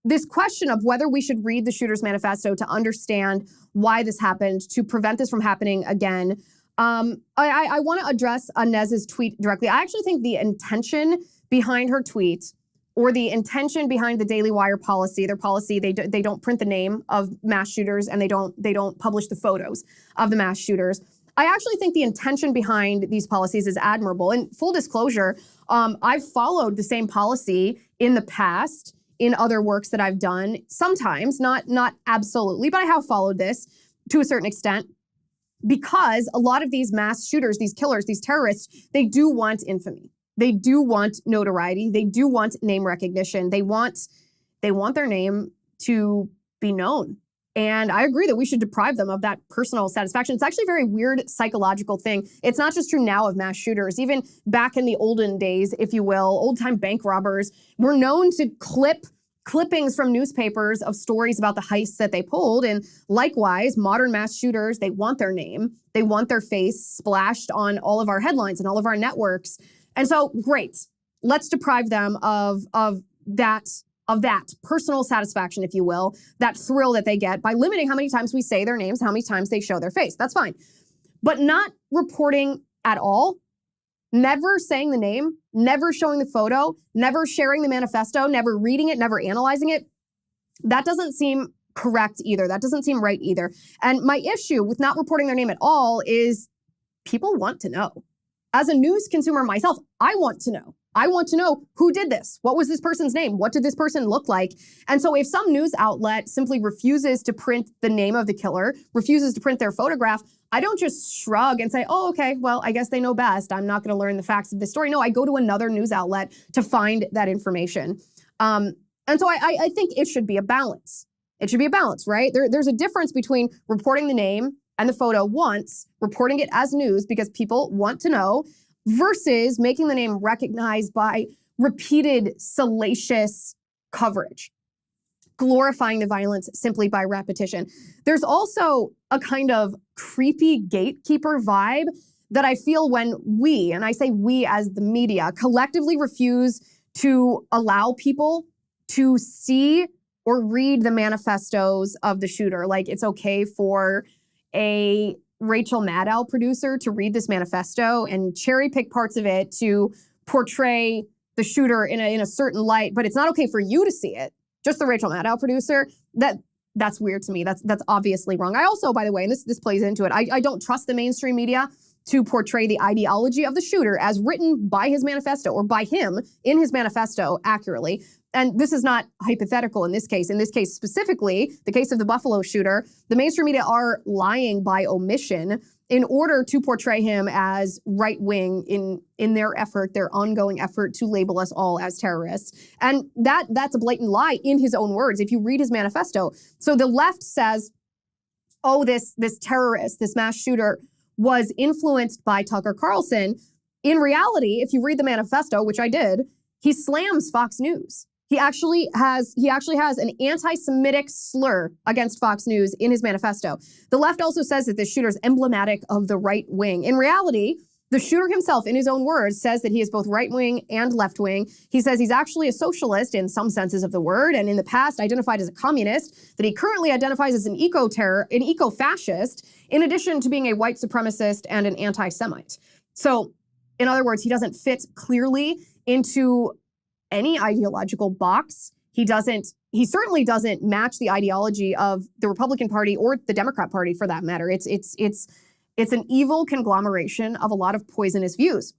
this question of whether we should read the shooter's manifesto to understand why this happened, to prevent this from happening again. I want to address Inez's tweet directly. I actually think the intention behind her tweet, or the intention behind the Daily Wire policy, their policy, they don't print the name of mass shooters, and they don't publish the photos of the mass shooters. I actually think the intention behind these policies is admirable. And full disclosure, I've followed the same policy in the past in other works that I've done. Sometimes, not absolutely, but I have followed this to a certain extent, because a lot of these mass shooters, these killers, these terrorists, they do want infamy. They do want notoriety. They do want name recognition. They want their name to be known. And I agree that we should deprive them of that personal satisfaction. It's actually a very weird psychological thing. It's not just true now of mass shooters. Even back in the olden days, if you will, old-time bank robbers were known to clippings from newspapers of stories about the heists that they pulled. And likewise, modern mass shooters, they want their name. They want their face splashed on all of our headlines and all of our networks. And so, great. Let's deprive them of that personal satisfaction, if you will, that thrill that they get by limiting how many times we say their names, how many times they show their face. That's fine. But not reporting at all, never saying the name, never showing the photo, never sharing the manifesto, never reading it, never analyzing it, that doesn't seem correct either. That doesn't seem right either. And my issue with not reporting their name at all is people want to know. As a news consumer myself, I want to know. I want to know who did this. What was this person's name? What did this person look like? And so if some news outlet simply refuses to print the name of the killer, refuses to print their photograph, I don't just shrug and say, oh, okay, well, I guess they know best. I'm not going to learn the facts of this story. No, I go to another news outlet to find that information. And so I think it should be a balance. It should be a balance, right? There's a difference between reporting the name and the photo once, reporting it as news because people want to know, versus making the name recognized by repeated salacious coverage, glorifying the violence simply by repetition. There's also a kind of creepy gatekeeper vibe that I feel when we, and I say we as the media, collectively refuse to allow people to see or read the manifestos of the shooter. Like, it's okay for a Rachel Maddow producer to read this manifesto and cherry pick parts of it to portray the shooter in a certain light, but it's not okay for you to see it. Just the Rachel Maddow producer. That's weird to me. That's obviously wrong. I also, by the way, and this plays into it, I don't trust the mainstream media to portray the ideology of the shooter as written by his manifesto or by him in his manifesto accurately. And this is not hypothetical in this case. In this case specifically, the case of the Buffalo shooter, the mainstream media are lying by omission in order to portray him as right-wing in their effort, their ongoing effort to label us all as terrorists. And that's a blatant lie in his own words, if you read his manifesto. So the left says, oh, this terrorist, this mass shooter was influenced by Tucker Carlson. In reality, if you read the manifesto, which I did, he slams Fox News. He actually has an anti-Semitic slur against Fox News in his manifesto. The left also says that this shooter is emblematic of the right wing. In reality, the shooter himself, in his own words, says that he is both right-wing and left-wing. He says he's actually a socialist in some senses of the word, and in the past identified as a communist, that he currently identifies as an eco-fascist, in addition to being a white supremacist and an anti-Semite. So, in other words, he doesn't fit clearly into any ideological box. He certainly doesn't match the ideology of the Republican Party or the Democrat Party for that matter. It's an evil conglomeration of a lot of poisonous views.